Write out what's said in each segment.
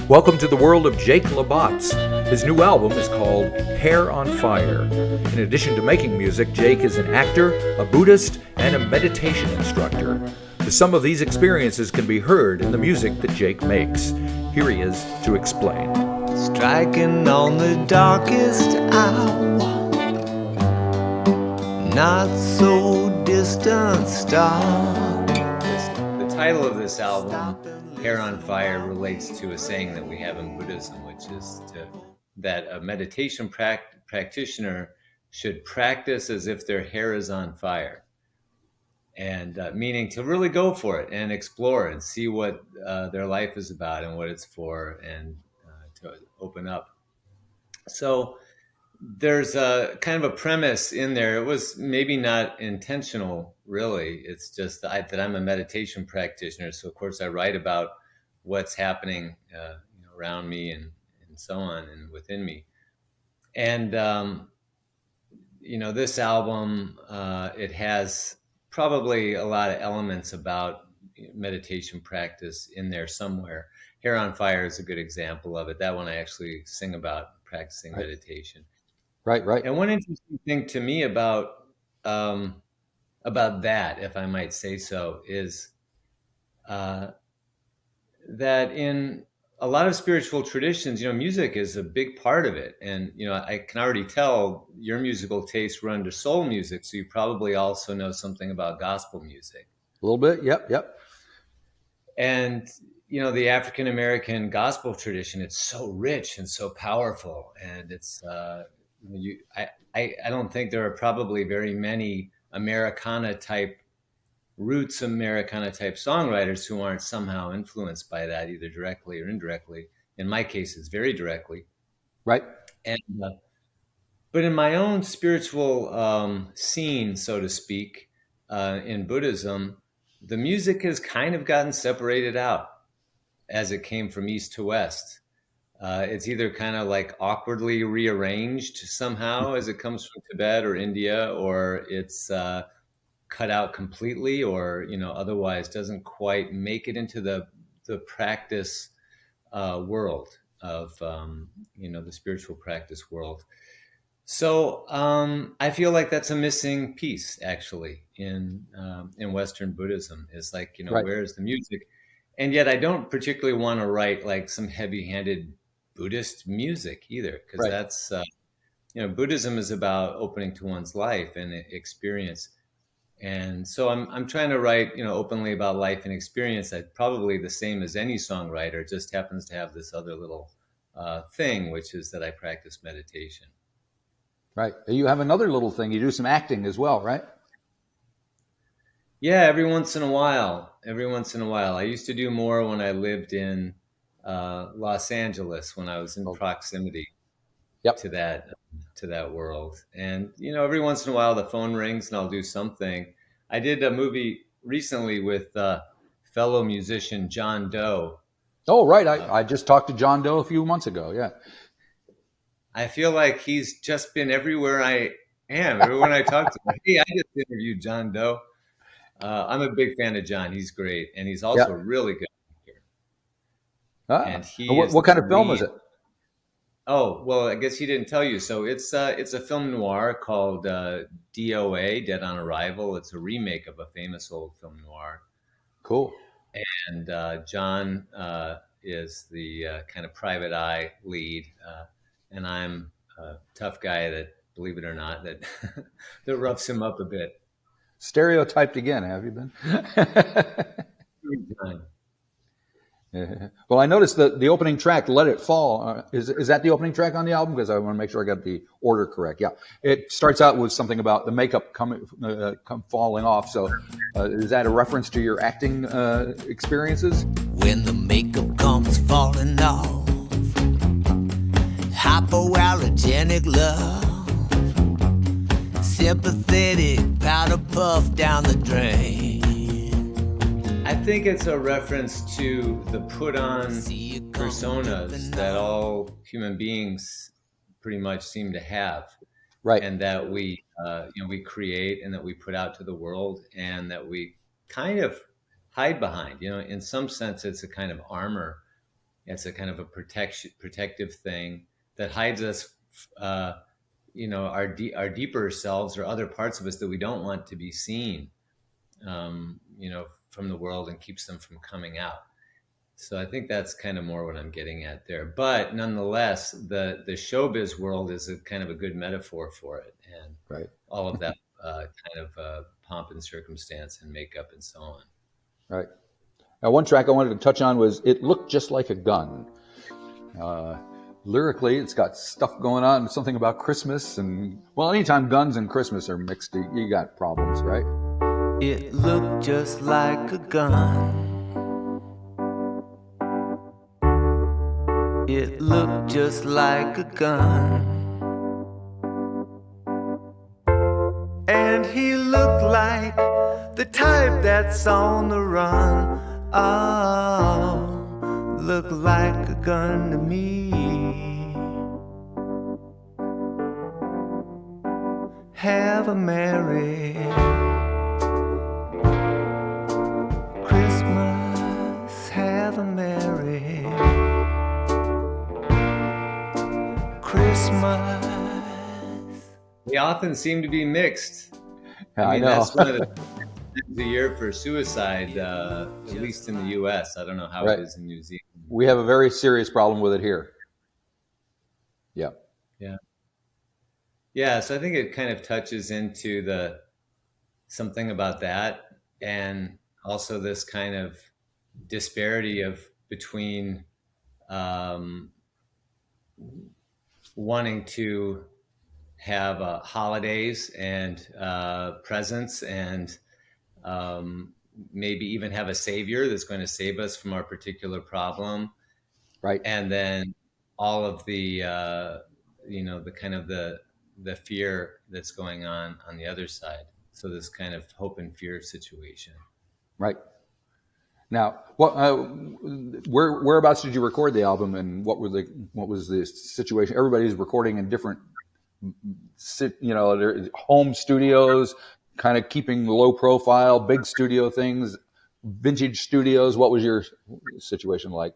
Welcome to the world of Jake Botz. His new album is called Hair on Fire. In addition to making music, Jake is an actor, a Buddhist, and a meditation instructor. Some of these experiences can be heard in the music that Jake makes. Here he is to explain. Striking on the darkest hour, not so distant star. The title of this album, Hair on Fire, relates to a saying that we have in Buddhism, which is that a meditation practitioner should practice as if their hair is on fire. And meaning to really go for it and explore and see what their life is about and what it's for, and to open up. So there's a kind of a premise in there. It was maybe not intentional, really. It's just that I'm a meditation practitioner. So of course I write about what's happening around me and so on and within me. And, this album, it has probably a lot of elements about meditation practice in there somewhere. Hair on Fire is a good example of it. That one I actually sing about practicing meditation. Right. And one interesting thing to me about that, if I might say so, is that in a lot of spiritual traditions, music is a big part of it. And, I can already tell your musical tastes run to soul music. So you probably also know something about gospel music. A little bit. Yep. And, the African-American gospel tradition, it's so rich and so powerful. And it's, I don't think there are probably very many roots Americana type songwriters who aren't somehow influenced by that, either directly or indirectly. In my case, it's very directly. Right. And but in my own spiritual scene, so to speak, in Buddhism, the music has kind of gotten separated out as it came from east to west. It's either kind of like awkwardly rearranged somehow as it comes from Tibet or India, or it's cut out completely, or otherwise doesn't quite make it into the practice world of the spiritual practice world. So I feel like that's a missing piece actually in Western Buddhism. Is like Right. Where's the music? And yet I don't particularly want to write like some heavy-handed Buddhist music either, because Right. that's Buddhism is about opening to one's life and experience. And so I'm trying to write, openly about life and experience. That's probably the same as any songwriter. It just happens to have this other little thing, which is that I practice meditation. Right. You have another little thing. You do some acting as well, right? Yeah, every once in a while. I used to do more when I lived in Los Angeles, when I was in proximity to that world. And, every once in a while the phone rings and I'll do something. I did a movie recently with fellow musician John Doe. Oh, right. I just talked to John Doe a few months ago. Yeah. I feel like he's just been everywhere I am. Everyone I talk to, like, hey, I just interviewed John Doe. I'm a big fan of John. He's great. And he's also really good here. And what kind of film is it? Oh, well, I guess he didn't tell you. So it's a film noir called DOA, Dead on Arrival. It's a remake of a famous old film noir. Cool. And John is the kind of private eye lead. And I'm a tough guy that, believe it or not, that that roughs him up a bit. Stereotyped again, have you been? Yeah. Well, I noticed that the opening track, Let It Fall, is that the opening track on the album? Because I want to make sure I got the order correct. Yeah. It starts out with something about the makeup falling off. So is that a reference to your acting experiences? When the makeup comes falling off, hypoallergenic love, sympathetic powder puff down the drain. I think it's a reference to the put-on personas that all human beings pretty much seem to have, right? And that we create and that we put out to the world, and that we kind of hide behind. In some sense, it's a kind of armor It's a kind of a protective thing that hides us, our deeper selves or other parts of us that we don't want to be seen, from the world, and keeps them from coming out. So I think that's kind of more what I'm getting at there. But nonetheless, the showbiz world is a kind of a good metaphor for it, and Right. all of that kind of pomp and circumstance and makeup and so on. Right. Now, one track I wanted to touch on was "It Looked Just Like a Gun." Lyrically, it's got stuff going on, something about Christmas, and well, anytime guns and Christmas are mixed, you got problems, right? It looked just like a gun. It looked just like a gun. And he looked like the type that's on the run. Oh, looked like a gun to me. Have a merry Christmas. Have a merry Christmas. They often seem to be mixed. I know. That's one of the times a year for suicide, at least in the U.S. I don't know how Right. it is in New Zealand. We have a very serious problem with it here. Yeah. Yeah, so I think it kind of touches into something about that, and also this kind of disparity between wanting to have holidays and presents, and maybe even have a savior that's going to save us from our particular problem, Right. and then all of the the kind of the fear that's going on the other side. So this kind of hope and fear situation. Right. Now, whereabouts did you record the album, and what was the situation? Everybody's recording in different, home studios, kind of keeping low profile, big studio things, vintage studios. What was your situation like?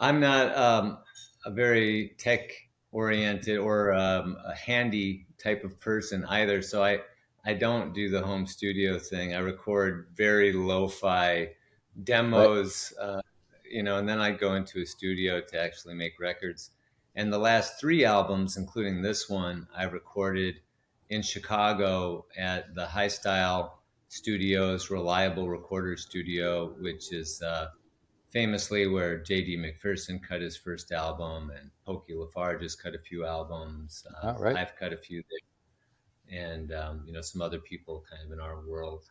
I'm not a very tech oriented or a handy type of person either. So I don't do the home studio thing. I record very lo-fi demos, and then I go into a studio to actually make records. And the last 3 albums, including this one, I recorded in Chicago at the High Style Studios, Reliable Recorder Studio, which is famously where J.D. McPherson cut his first album, and Pokey LaFarge has cut a few albums. Right. I've cut a few there, and some other people kind of in our world.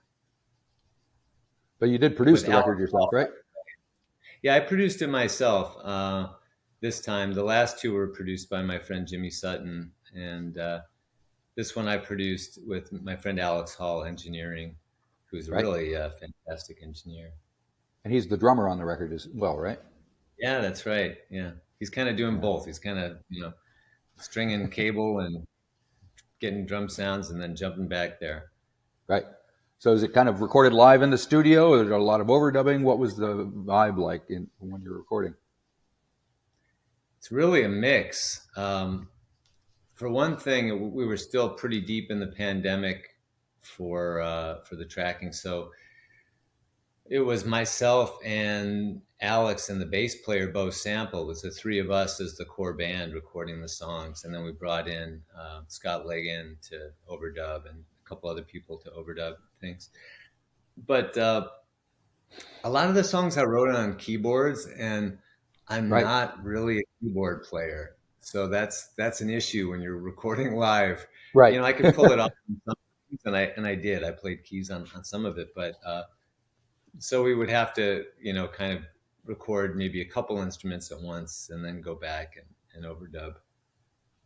But you did produce the record yourself, right? Yeah, I produced it myself. This time, the last 2 were produced by my friend Jimmy Sutton, and this one I produced with my friend Alex Hall Engineering, who's a really fantastic engineer. And he's the drummer on the record as well, right? Yeah, that's right. Yeah, he's kind of doing both. He's kind of stringing cable and getting drum sounds, and then jumping back there. Right. So is it kind of recorded live in the studio? Or is there a lot of overdubbing? What was the vibe like when you were recording? It's really a mix. For one thing, we were still pretty deep in the pandemic for the tracking, so it was myself and Alex and the bass player Bo Sample. It was the 3 of us as the core band recording the songs, and then we brought in Scott Ligon to overdub and a couple other people to overdub things. But a lot of the songs I wrote on keyboards, and I'm not really a keyboard player, so that's an issue when you're recording live. Right. I could pull it off, and I did. I played keys on some of it, but so we would have to kind of record maybe a couple instruments at once and then go back and overdub.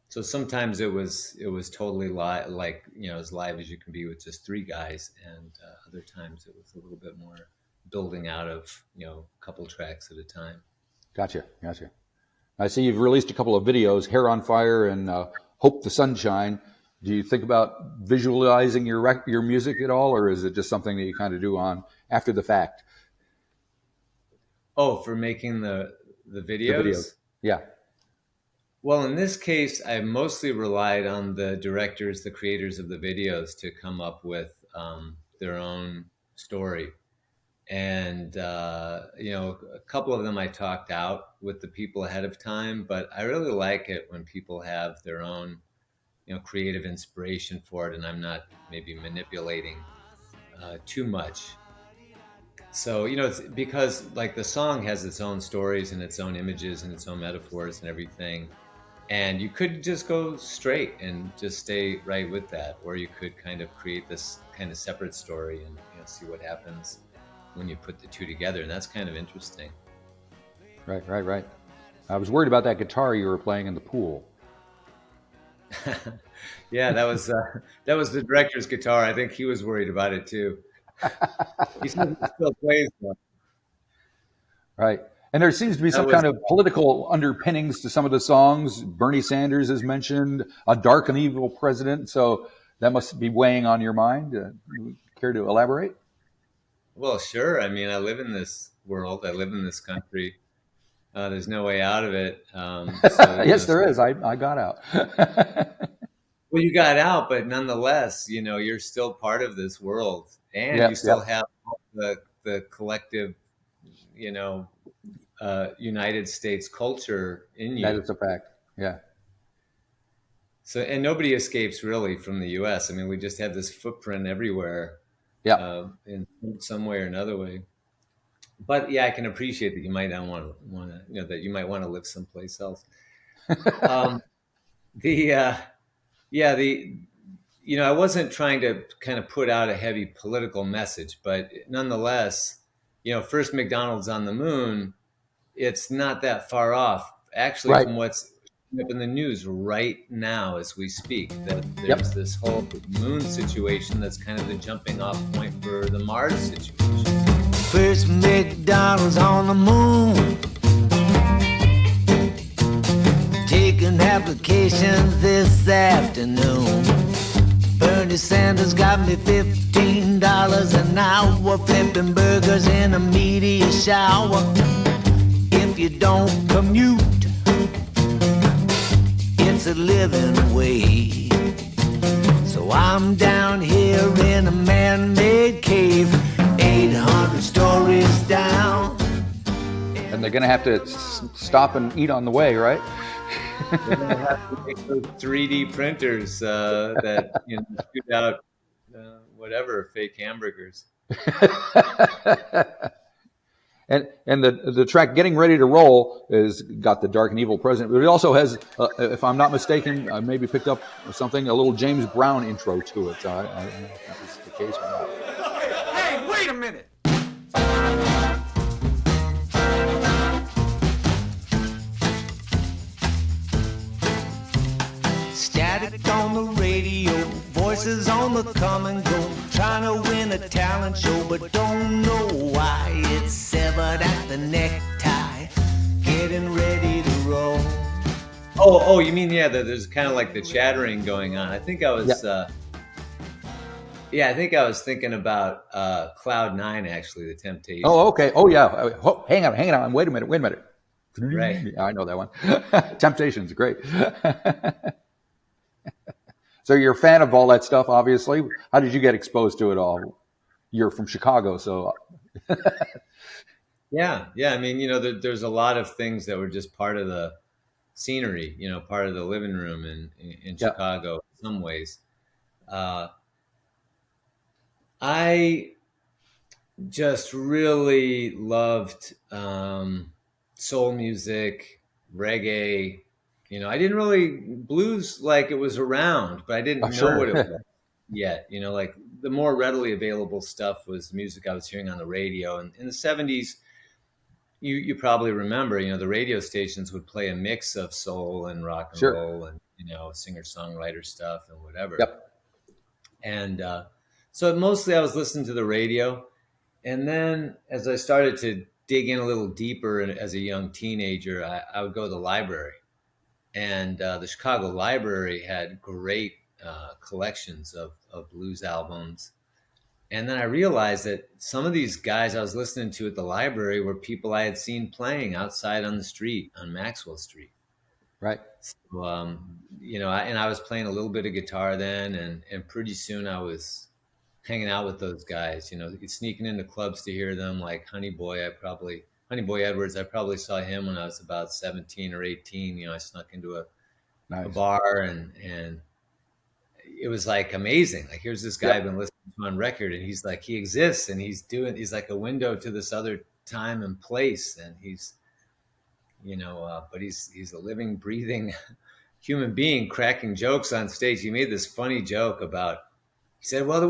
So sometimes it was totally live, like as live as you can be with just 3 guys, and other times it was a little bit more building out of a couple tracks at a time. Gotcha. I see you've released a couple of videos, Hair on Fire and Hope the Sunshine. Do you think about visualizing your music at all, or is it just something that you kind of do on after the fact? Oh, for making the The videos? videos. Yeah. Well, in this case, I mostly relied on the directors, the creators of the videos, to come up with their own story. And a couple of them I talked out with the people ahead of time, but I really like it when people have their own, creative inspiration for it, and I'm not maybe manipulating too much. So, it's because like the song has its own stories and its own images and its own metaphors and everything. And you could just go straight and just stay right with that, or you could kind of create this kind of separate story and see what happens when you put the two together, and that's kind of interesting. Right. I was worried about that guitar you were playing in the pool. Yeah, that was the director's guitar. I think he was worried about it too. He still plays though. Right. And there seems to be some kind of political underpinnings to some of the songs. Bernie Sanders is mentioned, a dark and evil president. So that must be weighing on your mind. Care to elaborate? Well, sure. I mean, I live in this world. I live in this country. There's no way out of it. Yes, there is. I got out. Well, you got out, but nonetheless, you're still part of this world, and you still have the collective, United States culture in you. That is a fact. Yeah. So, and nobody escapes really from the U.S. I mean, we just have this footprint everywhere. Yeah. In some way or another way. But yeah, I can appreciate that you might not want to, that you might want to live someplace else. I wasn't trying to kind of put out a heavy political message, but nonetheless, first McDonald's on the moon, it's not that far off, actually, from what's up in the news right now as we speak, that there's this whole moon situation that's kind of the jumping off point for the Mars situation. First McDonald's on the moon, taking applications this afternoon. Bernie Sanders got me $15 an hour, flipping burgers in a media shower. If you don't commute, it's a living wage. So I'm down here in a man-made cave, 800 stories down. And they're going to have to stop and eat on the way, right? They're going to have to make those 3D printers that shoot out whatever fake hamburgers. And the track "Getting Ready to Roll" is got the dark and evil president, but it also has, if I'm not mistaken, I maybe picked up something, a little James Brown intro to it. I don't know if that was the case or not. Hey, wait a minute! Static on the radio, voices on the come and go, trying to win a talent show, but don't know why. It's severed at the necktie, getting ready to roll. Oh, you mean, there's kind of like the chattering going on. I think I was, I think I was thinking about Cloud 9, actually, the Temptations. Oh, okay. Oh, yeah. Hang on. Wait a minute. Right. Yeah, I know that one. Temptations, great. So you're a fan of all that stuff, obviously. How did you get exposed to it all? You're from Chicago, so. Yeah. I mean, there's a lot of things that were just part of the scenery, part of the living room in Chicago in some ways. I just really loved soul music, reggae. I didn't really blues like it was around, but I didn't know what it was yet. Like the more readily available stuff was music I was hearing on the radio. And in the 70s, you probably remember, the radio stations would play a mix of soul and rock and roll and, singer-songwriter stuff and whatever. Yep. And so mostly I was listening to the radio. And then as I started to dig in a little deeper as a young teenager, I would go to the library. And the Chicago Library had great collections of blues albums. And then I realized that some of these guys I was listening to at the library were people I had seen playing outside on the street on Maxwell Street. Right. So, and I was playing a little bit of guitar then, and pretty soon I was hanging out with those guys, sneaking into clubs to hear them, like Honey Boy Edwards. I probably saw him when I was about 17 or 18. I snuck into a bar, and it was like amazing. Like, here's this guy I've been listening to on record, and he's like, he exists, and he's like a window to this other time and place, and he's but he's a living, breathing human being cracking jokes on stage. He made this funny joke about, he said, well,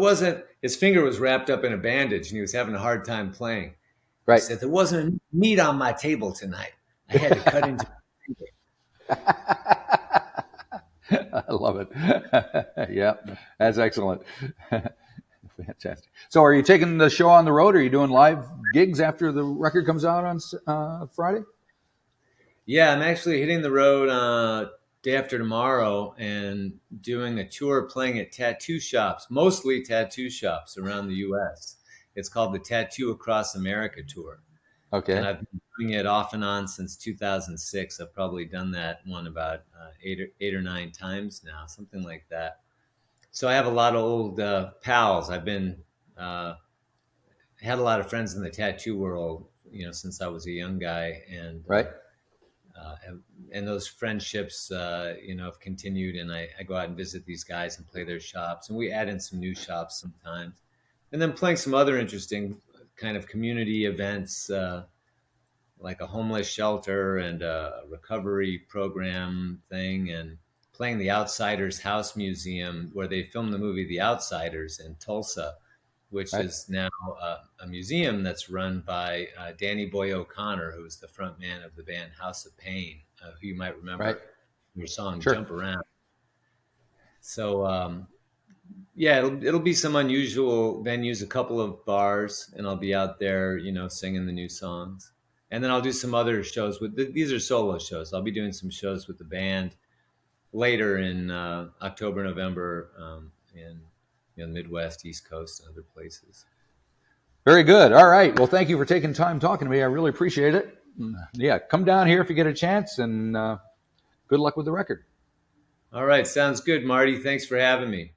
his finger was wrapped up in a bandage and he was having a hard time playing. Right. He said, there wasn't meat on my table tonight. I had to cut into my finger. I love it. Yeah, that's excellent. Fantastic. So are you taking the show on the road? Are you doing live gigs after the record comes out on Friday? Yeah, I'm actually hitting the road day after tomorrow and doing a tour playing at tattoo shops, mostly tattoo shops around the U.S. It's called the Tattoo Across America Tour. Okay. And I've been doing it off and on since 2006. I've probably done that one about 8 or 9 times now, something like that. So I have a lot of old pals. I've been had a lot of friends in the tattoo world, since I was a young guy, and right. And those friendships, have continued. And I go out and visit these guys and play their shops, and we add in some new shops sometimes, and then playing some other interesting kind of community events, like a homeless shelter and a recovery program thing, and playing the Outsiders House Museum, where they filmed the movie The Outsiders in Tulsa, which is now a museum that's run by Danny Boy O'Connor, who was the front man of the band House of Pain, who you might remember your song Jump Around. So, it'll be some unusual venues, a couple of bars, and I'll be out there, singing the new songs. And then I'll do some other shows these are solo shows. I'll be doing some shows with the band later in October, November, in the Midwest, East Coast, and other places. Very good. All right. Well, thank you for taking time talking to me. I really appreciate it. Yeah, come down here if you get a chance, and good luck with the record. All right. Sounds good, Marty. Thanks for having me.